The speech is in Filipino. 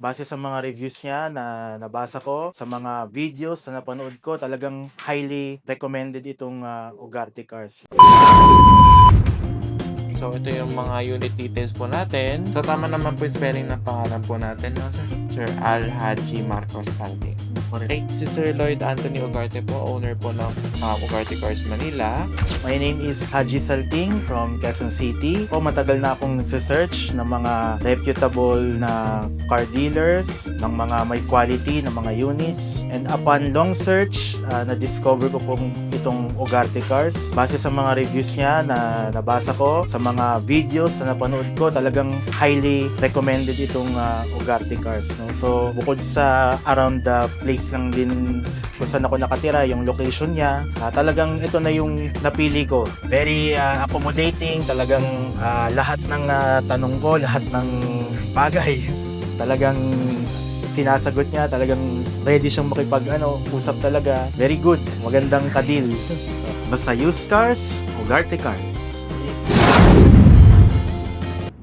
Base sa mga reviews niya na nabasa ko, sa mga videos na napanood ko, talagang highly recommended itong Ugarte Cars. So, ito yung mga unit details po natin. So, tama naman po yung spelling ng pangalan po natin, no? Sir Al Haji Marcos Salting. Okay, si Sir Lloyd Anthony Ugarte po, owner po ng Ugarte Cars Manila. My name is Haji Salting from Quezon City. Matagal na akong nagsisearch ng mga reputable na car dealers, ng mga may quality ng mga units. And upon long search, na-discover ko pong itong Ugarte Cars. Base sa mga reviews niya na nabasa ko, sa mga videos na napanood ko, talagang highly recommended itong Ugarte Cars. No? So, bukod sa around the place lang din kung saan ako nakatira, yung location niya, talagang ito na yung napili ko. Very accommodating, talagang lahat ng tanong ko, lahat ng bagay, talagang sinasagot niya, talagang ready siyang usap talaga. Very good, magandang kadil. Basta used cars, Ugarte Cars.